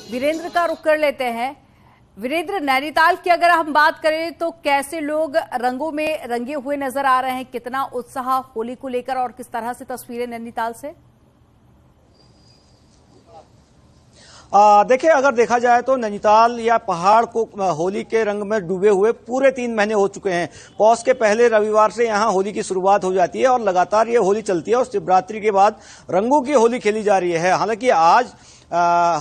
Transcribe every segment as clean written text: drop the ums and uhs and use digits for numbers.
वीरेंद्र का रुख कर लेते हैं। वीरेंद्र, नैनीताल की अगर हम बात करें तो कैसे लोग रंगों में रंगे हुए नजर आ रहे हैं, कितना उत्साह होली को लेकर और किस तरह से तस्वीरें नैनीताल से? देखिए, अगर देखा जाए तो नैनीताल या पहाड़ को होली के रंग में डूबे हुए पूरे 3 महीने हो चुके हैं। पौष के पहले रविवार से यहाँ होली की शुरुआत हो जाती है और लगातार ये होली चलती है और शिवरात्रि के बाद रंगों की होली खेली जा रही है। हालांकि आज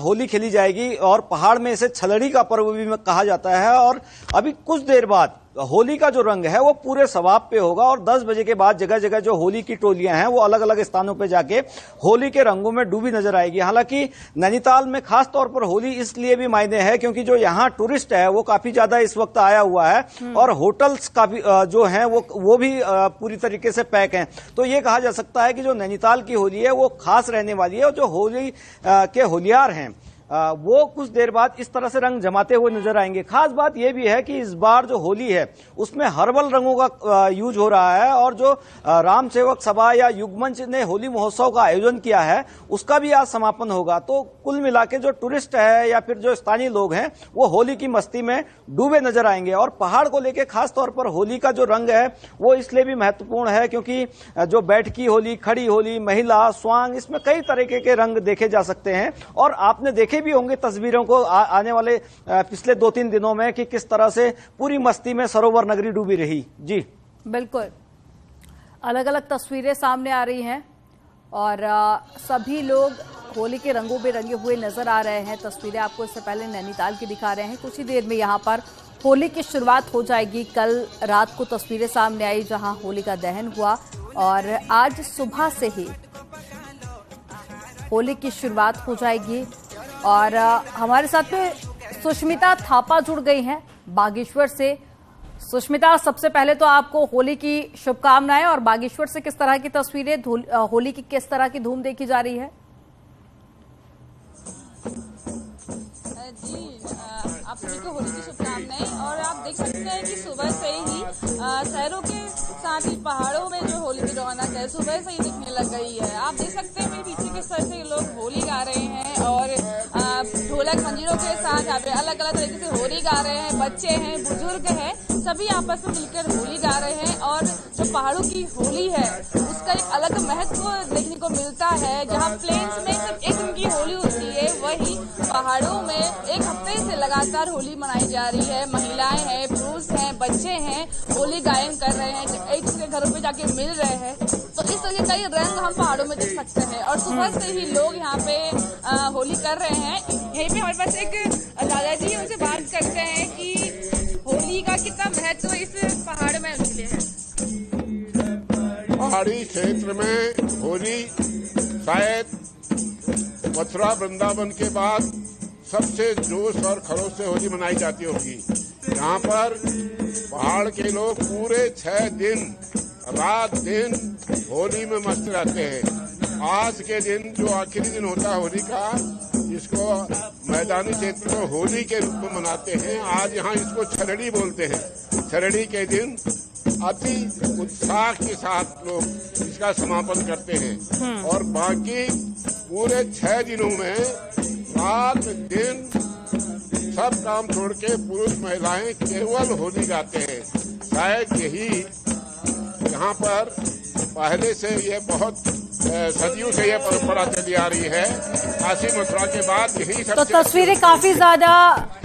होली खेली जाएगी और पहाड़ में इसे छलड़ी का पर्व भी कहा जाता है और अभी कुछ देर बाद होली का जो रंग है वो पूरे सवाब पे होगा और 10 बजे के बाद जगह जगह जो होली की टोलियां हैं वो अलग अलग स्थानों पे जाके होली के रंगों में डूबी नजर आएगी। हालांकि नैनीताल में खास तौर पर होली इसलिए भी मायने है क्योंकि जो यहाँ टूरिस्ट है वो काफी ज्यादा इस वक्त आया हुआ है और होटल्स काफी जो हैं वो भी पूरी तरीके से पैक हैं। तो ये कहा जा सकता है कि जो नैनीताल की होली है वो खास रहने वाली है और जो होली के होलियार हैं वो कुछ देर बाद इस तरह से रंग जमाते हुए नजर आएंगे। खास बात यह भी है कि इस बार जो होली है उसमें हर्बल रंगों का यूज हो रहा है और जो राम सेवक सभा या युगमंच ने होली महोत्सव का आयोजन किया है उसका भी आज समापन होगा। तो कुल मिला के जो टूरिस्ट है या फिर जो स्थानीय लोग हैं वो होली की मस्ती में डूबे नजर आएंगे। और पहाड़ को लेकर खास तौर पर होली का जो रंग है वो इसलिए भी महत्वपूर्ण है क्योंकि जो बैठकी होली, खड़ी होली, महिला, स्वांग, इसमें कई तरीके के रंग देखे जा सकते हैं। और आपने देखे भी होंगे तस्वीरों को आने वाले पिछले 2-3 दिनों में कि किस तरह से पूरी मस्ती में सरोवर नगरी डूबी रही। जी बिल्कुल, अलग अलग तस्वीरें सामने आ रही हैं और सभी लोग होली के रंगों में रंगे हुए नजर आ रहे हैं। तस्वीरें आपको इससे पहले नैनीताल की दिखा रहे हैं। कुछ ही देर में यहाँ पर होली की शुरुआत हो जाएगी। कल रात को तस्वीरें सामने आई जहां होली का दहन हुआ और आज सुबह से ही होली की शुरुआत हो जाएगी। और हमारे साथ में सुष्मिता थापा जुड़ गई हैं बागेश्वर से। सुष्मिता, सबसे पहले तो आपको होली की शुभकामनाएं और बागेश्वर से किस तरह की तस्वीरें, होली की किस तरह की धूम देखी जा रही है? जी, आप सभी को होली की शुभकामनाएं। और आप देख सकते हैं कि सुबह से ही शहरों के साथ ही पहाड़ों में जो होली की रौनक है सुबह से ही दिखने लग गई है। आप देख सकते हैं मेरे पीछे किस तरह से लोग होली गा रहे हैं और ढोलक मंजीरों के साथ यहाँ पे अलग अलग तरीके से होली गा रहे हैं। बच्चे हैं, बुजुर्ग हैं, सभी आपस में मिलकर होली गा रहे हैं। और जो पहाड़ों की होली है उसका एक अलग महत्व देखने को मिलता है। जहाँ प्लेन्स में सिर्फ एक दिन की होली होती है, वही पहाड़ों में एक हफ्ते से लगातार होली मनाई जा रही है। महिलाएं हैं, पुरुष हैं, बच्चे हैं, होली गायन कर रहे हैं, एक दूसरे घरों पे जाके मिल रहे हैं। तो इस तरह का ये रंग हम पहाड़ों में देख सकते हैं और सुबह से ही लोग यहाँ पे होली कर रहे हैं। यहीं पे हमारे पास एक दादाजी है, उनसे बात करते हैं कि होली का कितना महत्व इस पहाड़ में उनके लिए है। पहाड़ी क्षेत्र में होली शायद मथुरा वृंदावन के बाद सबसे जोश और खरोश से होली मनाई जाती होगी। यहाँ पर पहाड़ के लोग पूरे 6 दिन रात दिन होली में मस्त रहते हैं। आज के दिन जो आखिरी दिन होता है होली का, इसको मैदानी क्षेत्र में होली के रूप में मनाते हैं। आज यहाँ इसको छलड़ी बोलते हैं। छलड़ी के दिन अति उत्साह के साथ लोग इसका समापन करते हैं और बाकी पूरे 6 दिनों में रात दिन सब काम छोड़ के पुरुष महिलाएं केवल होली गाते हैं। शायद यही यहाँ पर पहले से ये बहुत सदियों से ये परंपरा चली आ रही है। काशी मथुरा के बाद यही तो तस्वीरें काफी ज्यादा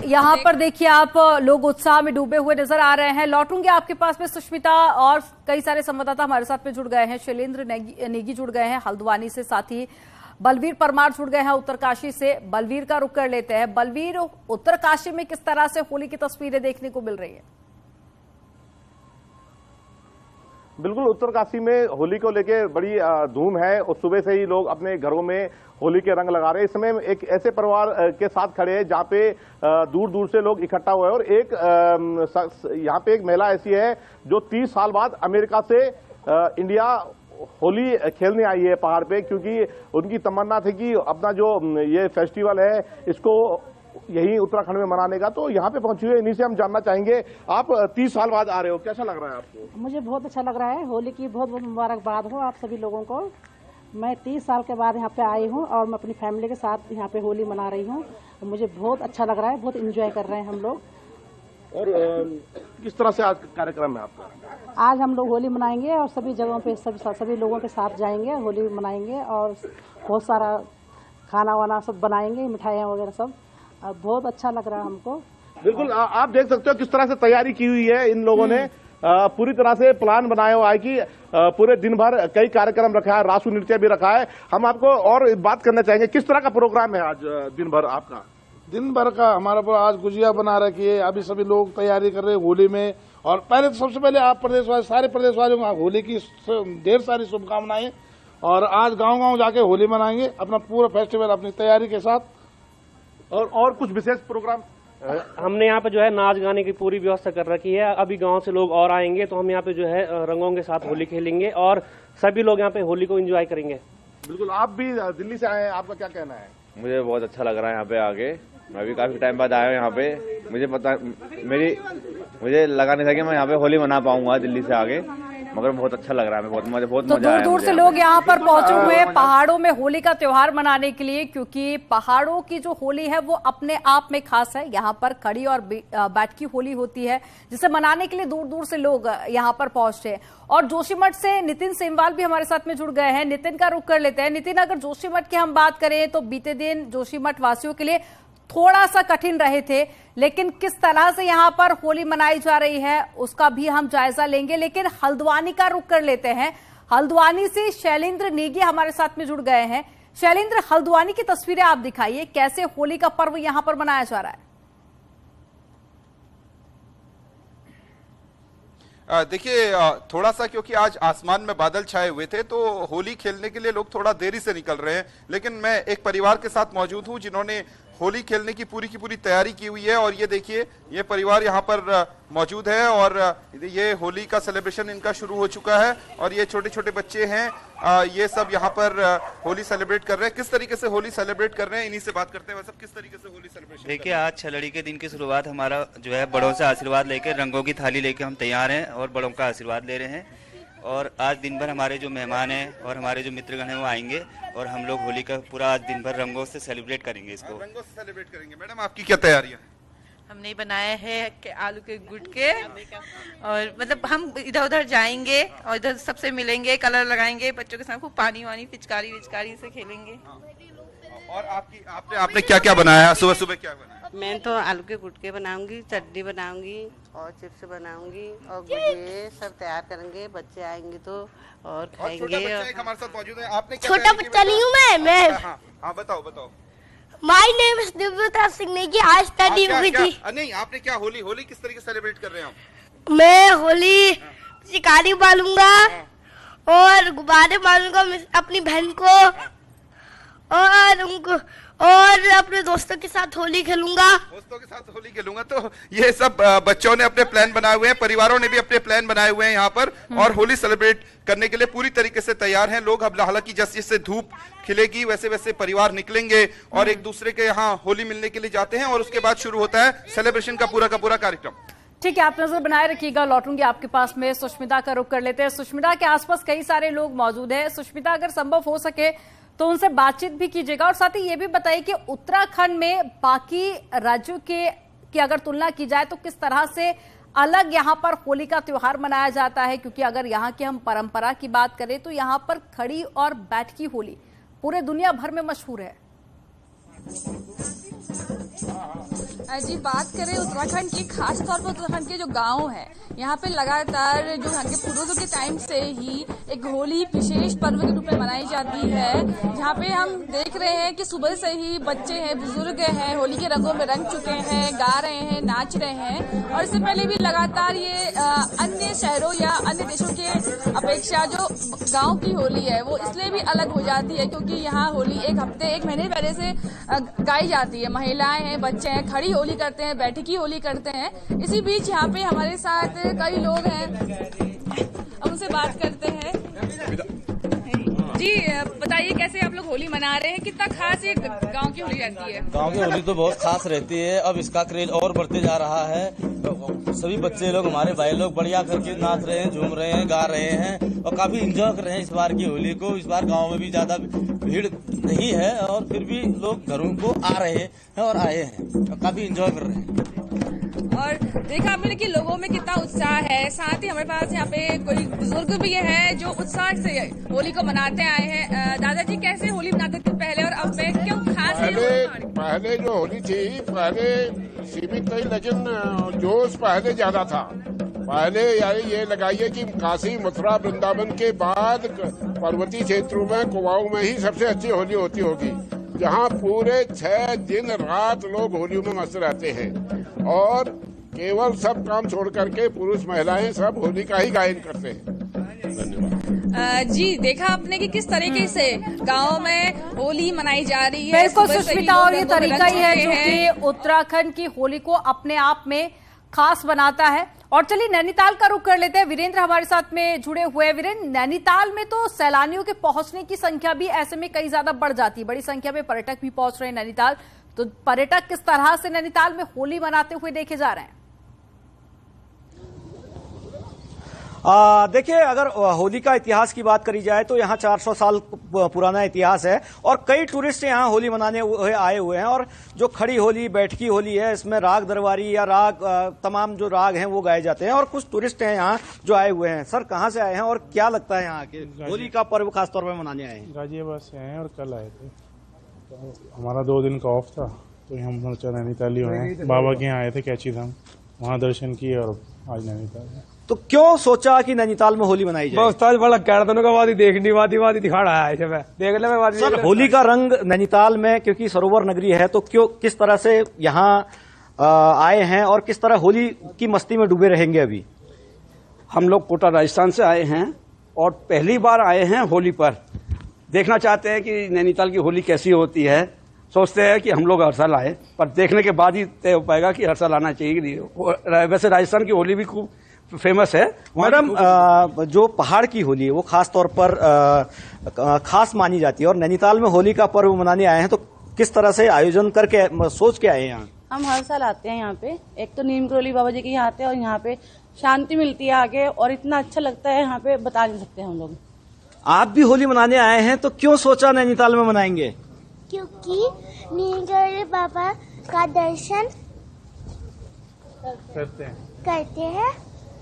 यहाँ पर देखिए आप, लोग उत्साह में डूबे हुए नजर आ रहे हैं। लौटूंगे आपके पास में सुष्मिता, और कई सारे संवाददाता हमारे साथ में जुड़ गए हैं। शैलेंद्र नेगी जुड़ गए हैं हल्द्वानी से, साथ ही बलवीर परमार जुड़ गए हैं उत्तरकाशी से। बलवीर का रुख कर लेते हैं। बलवीर, उत्तरकाशी में किस तरह से होली की तस्वीरें देखने को मिल रही है? बिल्कुल, उत्तरकाशी में होली को लेके बड़ी धूम है और सुबह से ही लोग अपने घरों में होली के रंग लगा रहे हैं। इस समय एक ऐसे परिवार के साथ खड़े हैं जहाँ पे दूर दूर से लोग इकट्ठा हुए हैं और एक यहाँ पे एक महिला ऐसी है जो 30 साल बाद अमेरिका से इंडिया होली खेलने आई है पहाड़ पे, क्योंकि उनकी तमन्ना थी कि अपना जो ये फेस्टिवल है इसको यही उत्तराखंड में मनाने का। तो यहाँ पे पहुंची हुई, इन्हीं से हम जानना चाहेंगे। आप 30 साल बाद आ रहे हो, कैसा लग रहा है आपको? मुझे बहुत अच्छा लग रहा है। होली की बहुत बहुत मुबारकबाद हो आप सभी लोगों को। मैं 30 साल के बाद यहाँ पे आई हूँ और मैं अपनी फैमिली के साथ यहाँ पे होली मना रही हूँ। मुझे बहुत अच्छा लग रहा है, बहुत एंजॉय कर रहे हैं हम लोग। और किस तरह से आज कार्यक्रम है आपका? आज हम लोग होली मनाएंगे और सभी जगहों पे सभी लोगों के साथ जाएंगे, होली मनाएंगे और बहुत सारा खाना वाना सब बनाएंगे, मिठाइयाँ वगैरह सब। बहुत अच्छा लग रहा है हमको। बिल्कुल, आप देख सकते हो किस तरह से तैयारी की हुई है इन लोगों ने। पूरी तरह से प्लान बनाया हुआ है कि पूरे दिन भर कई कार्यक्रम रखा है, रासु नृत्य भी रखा है। हम आपको और बात करना चाहेंगे, किस तरह का प्रोग्राम है आज दिन भर आपका? दिन भर का हमारा पर आज गुजिया बना रखी है, अभी सभी लोग तैयारी कर रहे हैं होली में। और पहले तो सबसे पहले आप प्रदेशवासी, सारे प्रदेशवासियों को होली की ढेर सारी शुभकामनाएं। और आज गांव-गांव जाके होली मनाएंगे अपना पूरा फेस्टिवल अपनी तैयारी के साथ। और कुछ विशेष प्रोग्राम हमने यहाँ पे जो है नाच गाने की पूरी व्यवस्था कर रखी है। अभी गांव से लोग और आएंगे तो हम यहाँ पे जो है रंगों के साथ होली खेलेंगे और सभी लोग यहाँ पे होली को एंजॉय करेंगे। बिल्कुल, आप भी दिल्ली से आए हैं, आपका क्या कहना है? मुझे बहुत अच्छा लग रहा है यहाँ पे आके। मैं भी काफी टाइम बाद आया हूँ यहाँ पे। मुझे लगा नहीं था कि मैं यहाँ पे होली मना पाऊंगा दिल्ली से आगे, मगर बहुत अच्छा लग रहा है। बहुत तो मजा आया। दूर दूर से लोग यहाँ पर पहुंचे हुए हैं पहाड़ों में होली का त्योहार मनाने के लिए, क्योंकि पहाड़ों की जो होली है वो अपने आप में खास है। यहाँ पर खड़ी और बैठकी होली होती है, जिसे मनाने के लिए दूर दूर से लोग यहाँ पर पहुंचते हैं। और जोशीमठ से नितिन सेमवाल भी हमारे साथ में जुड़ गए हैं। नितिन का रुख कर लेते हैं। नितिन, अगर जोशीमठ की हम बात करें तो बीते दिन जोशीमठ वासियों के लिए थोड़ा सा कठिन रहे थे, लेकिन किस तरह से यहाँ पर होली मनाई जा रही है उसका भी हम जायजा लेंगे। लेकिन हल्द्वानी का रुख कर लेते हैं। हल्द्वानी से शैलेंद्र नेगी हमारे साथ में जुड़ गए हैं। शैलेंद्र, हल्द्वानी की तस्वीरें आप दिखाइए, कैसे होली का पर्व यहाँ पर मनाया जा रहा है? देखिए, थोड़ा सा क्योंकि आज आसमान में बादल छाए हुए थे तो होली खेलने के लिए लोग थोड़ा देरी से निकल रहे हैं। लेकिन मैं एक परिवार के साथ मौजूद हूं जिन्होंने होली खेलने की पूरी तैयारी की हुई है। और ये देखिए, ये परिवार यहाँ पर मौजूद है और ये होली का सेलिब्रेशन इनका शुरू हो चुका है। और ये छोटे छोटे बच्चे हैं, ये सब यहाँ पर होली सेलिब्रेट कर रहे हैं। किस तरीके से होली सेलिब्रेट कर रहे हैं, इन्हीं से बात करते हैं। वैसे किस तरीके से होली सेलिब्रेशन? देखिए, आज छलड़ी के दिन की शुरुआत हमारा जो है बड़ों से आशीर्वाद लेकर, रंगों की थाली लेकर हम तैयार हैं और बड़ों का आशीर्वाद ले रहे हैं। और आज दिन भर हमारे जो मेहमान हैं और हमारे जो मित्रगण हैं वो आएंगे और हम लोग होली का पूरा आज दिन भर रंगों से सेलिब्रेट करेंगे। इसको रंगों से सेलिब्रेट करेंगे। मैडम, आपकी क्या तैयारियां? हमने बनाया है आलू के गुट के, और मतलब हम इधर उधर जाएंगे और इधर सबसे मिलेंगे, कलर लगाएंगे, बच्चों के साथ खूब पानी वानी पिचकारी से खेलेंगे। और आपने क्या क्या बनाया? सुबह सुबह क्या बनाया? मैं तो आलू के गुटके बनाऊंगी, चटनी बनाऊंगी और चिप्स बनाऊंगी और गुजिया सब तैयार करेंगे। बच्चे आएंगे तो और खाएंगे। छोटा बच्चा एक हमारे साथ मौजूद है। आपने क्या छोटा बच्चा नहीं हूँ मैं। हाँ, बताओ। माय नेम इज दिव्यता सिंह नेगी। आज स्टडी हुई थी। नहीं, आपने क्या होली किस तरीके से सेलिब्रेट कर रहे हैं आप? मैं होली शिकारी बालूंगा और गुब्बारे मारूंगा अपनी बहन को और अपने दोस्तों के साथ होली खेलूंगा। तो ये सब बच्चों ने अपने प्लान बनाए हुए हैं, परिवारों ने भी अपने प्लान बनाए हुए हैं यहाँ पर, और होली सेलिब्रेट करने के लिए पूरी तरीके से तैयार हैं लोग। अब हालांकि जैसे जैसे धूप खिलेगी वैसे वैसे परिवार निकलेंगे और एक दूसरे के यहाँ होली मिलने के लिए जाते हैं और उसके बाद शुरू होता है सेलिब्रेशन का पूरा कार्यक्रम। ठीक है, आप नजर बनाए रखिएगा। लौटूंगी आपके पास में। सुष्मिता का रुख कर लेते हैं। सुष्मिता के आसपास कई सारे लोग मौजूद हैं। सुष्मिता, अगर संभव हो सके तो उनसे बातचीत भी कीजिएगा और साथ ही ये भी बताइए कि उत्तराखंड में बाकी राज्यों की अगर तुलना की जाए तो किस तरह से अलग यहाँ पर होली का त्योहार मनाया जाता है, क्योंकि अगर यहाँ की हम परंपरा की बात करें तो यहाँ पर खड़ी और बैठकी होली पूरे दुनिया भर में मशहूर है। जी, बात करें उत्तराखंड की, खास तौर पर उत्तराखंड के जो गांव हैं, यहाँ पे लगातार जो यहाँ के पूर्वजों के टाइम से ही एक होली विशेष पर्व के रूप में मनाई जाती है, जहाँ पे हम देख रहे हैं कि सुबह से ही बच्चे हैं, बुजुर्ग हैं, होली के रंगों में रंग चुके हैं, गा रहे हैं, नाच रहे हैं। और इससे पहले भी लगातार ये अन्य शहरों या अन्य देशों के अपेक्षा जो गाँव की होली है वो इसलिए भी अलग हो जाती है क्योंकि यहाँ होली एक महीने पहले से गाई जाती है। महिलाएं हैं, बच्चे हैं, खड़ी होली करते हैं, बैठकी होली करते हैं। इसी बीच यहाँ पे हमारे साथ कई लोग हैं, उनसे बात करते हैं। जी, बताइए कैसे आप लोग होली मना रहे हैं? कितना खास ये गांव की होली रहती है? गांव की होली तो बहुत खास रहती है। अब इसका क्रेज और बढ़ते जा रहा है। सभी बच्चे लोग, हमारे भाई लोग बढ़िया करके नाच रहे हैं, झूम रहे हैं, गा रहे हैं और काफी एंजॉय कर रहे हैं इस बार की होली को। इस बार गांव में भी ज्यादा भीड़ नहीं है और फिर भी लोग घरों को आ रहे हैं और आए हैं और काफी एंजॉय कर रहे हैं। और देखा आपने कि लोगों में कितना उत्साह है। साथ ही हमारे पास यहाँ पे कोई बुजुर्ग भी है जो उत्साह से होली को मनाते आए हैं। दादाजी कैसे होली मनाते थे पहले और अब में, क्यों खास है? पहले जो होली थी पहले सीमित थी, लेकिन जोश पहले ज्यादा था। पहले यानी ये लगाइए कि काशी मथुरा वृंदावन के बाद पर्वतीय क्षेत्रों में कुआओं में ही सबसे अच्छी होली होती होगी, जहाँ पूरे 6 दिन रात लोग होली में मस्त रहते हैं और केवल सब काम छोड़ करके पुरुष महिलाएं सब होली का ही गायन करते हैं। धन्यवाद। जी, देखा आपने कि किस तरीके से गाँव में होली मनाई जा रही है। बिल्कुल सुष्मिता, और ये तरीका ही है जो कि उत्तराखंड की होली को अपने आप में खास बनाता है। और चलिए नैनीताल का रुख कर लेते हैं। वीरेंद्र हमारे साथ में जुड़े हुए हैं। वीरेंद्र, नैनीताल में तो सैलानियों के पहुंचने की संख्या भी ऐसे में कई ज्यादा बढ़ जाती है, बड़ी संख्या में पर्यटक भी पहुंच रहे हैं नैनीताल। तो पर्यटक किस तरह से नैनीताल में होली मनाते हुए देखे जा रहे हैं? देखिए, अगर होली का इतिहास की बात करी जाए तो यहाँ 400 साल पुराना इतिहास है और कई टूरिस्ट यहाँ होली मनाने आए हुए हैं। और जो खड़ी होली, बैठकी होली है, इसमें राग दरबारी या राग तमाम जो राग हैं वो गाए जाते हैं। और कुछ टूरिस्ट हैं यहाँ जो आए हुए हैं। सर, कहाँ से आए हैं और क्या लगता है यहाँ के होली का पर्व खासतौर पर मनाने आए हैं? गाजियाबाद से आए हैं और कल आए थे। तो हमारा 2 दिन का ऑफ था तो हम नैनीताल हुए हैं। बाबा के यहाँ आए थे कैची धाम, वहाँ दर्शन किए और आज नैनीताल। तो क्यों सोचा कि नैनीताल में होली मनाई जाए? उस्ताद बड़ा कहने का वादी देखनी वादी दिखा रहा है देख ले मैं सर, होली का रंग नैनीताल में क्योंकि सरोवर नगरी है तो क्यों, किस तरह से यहाँ आए हैं और किस तरह होली की मस्ती में डूबे रहेंगे? अभी हम लोग कोटा राजस्थान से आए हैं और पहली बार आए हैं होली पर। देखना चाहते हैं कि नैनीताल की होली कैसी होती है। सोचते हैं कि हम लोग हर साल आए, पर देखने के बाद ही तय हो पाएगा कि हर साल आना चाहिए कि नहीं। वैसे राजस्थान की होली भी खूब फेमस है। मैडम, जो पहाड़ की होली है वो खास तौर पर खास मानी जाती है और नैनीताल में होली का पर्व मनाने आए हैं, तो किस तरह से आयोजन करके सोच के आए हैं यहाँ? हम हर साल आते हैं यहाँ पे। एक तो नीम करोली बाबा जी के यहाँ आते हैं और यहाँ पे शांति मिलती है आगे, और इतना अच्छा लगता है यहाँ पे, बता नहीं सकते हम लोग। आप भी होली मनाने आए हैं तो क्यों सोचा नैनीताल में मनाएंगे? क्योंकि नीम करोली बाबा का दर्शन करते हैं।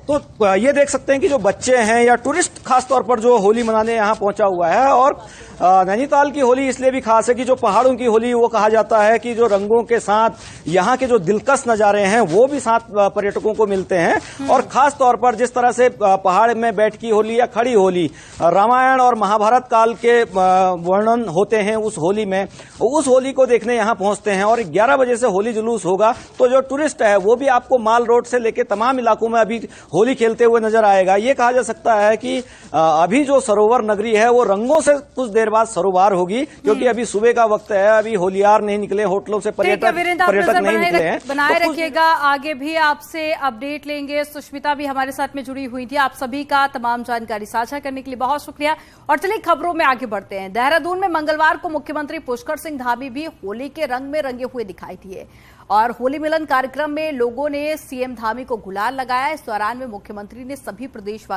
तो ये देख सकते हैं कि जो बच्चे हैं या टूरिस्ट खास तौर पर जो होली मनाने यहाँ पहुंचा हुआ है। और नैनीताल की होली इसलिए भी खास है कि जो पहाड़ों की होली, वो कहा जाता है कि जो रंगों के साथ यहाँ के जो दिलकश नजारे हैं वो भी साथ पर्यटकों को मिलते हैं। और खास तौर पर जिस तरह से पहाड़ में बैठकी होली या खड़ी होली, रामायण और महाभारत काल के वर्णन होते हैं उस होली में, उस होली को देखने यहाँ पहुंचते हैं। और 11 बजे से होली जुलूस होगा तो जो टूरिस्ट है वो भी आपको माल रोड से लेकर तमाम इलाकों में अभी होली खेलते हुए नजर आएगा। ये कहा जा सकता है कि अभी जो सरोवर नगरी है वो रंगों से कुछ देर बाद सरोवर होगी, क्योंकि अभी सुबह का वक्त है, अभी होलियार नहीं निकले, होटलों से पर्यटक नहीं निकले हैं। बनाए रखिएगा, आगे भी आपसे अपडेट लेंगे। सुष्मिता भी हमारे साथ में जुड़ी हुई थी। आप सभी का तमाम जानकारी साझा करने के लिए बहुत शुक्रिया। और चलिए खबरों में आगे बढ़ते हैं। देहरादून में मंगलवार को मुख्यमंत्री पुष्कर सिंह धामी भी होली के रंग में रंगे हुए दिखाई दिए और होली मिलन कार्यक्रम में लोगों ने सीएम धामी को गुलाल लगाया। इस दौरान में मुख्यमंत्री ने सभी प्रदेश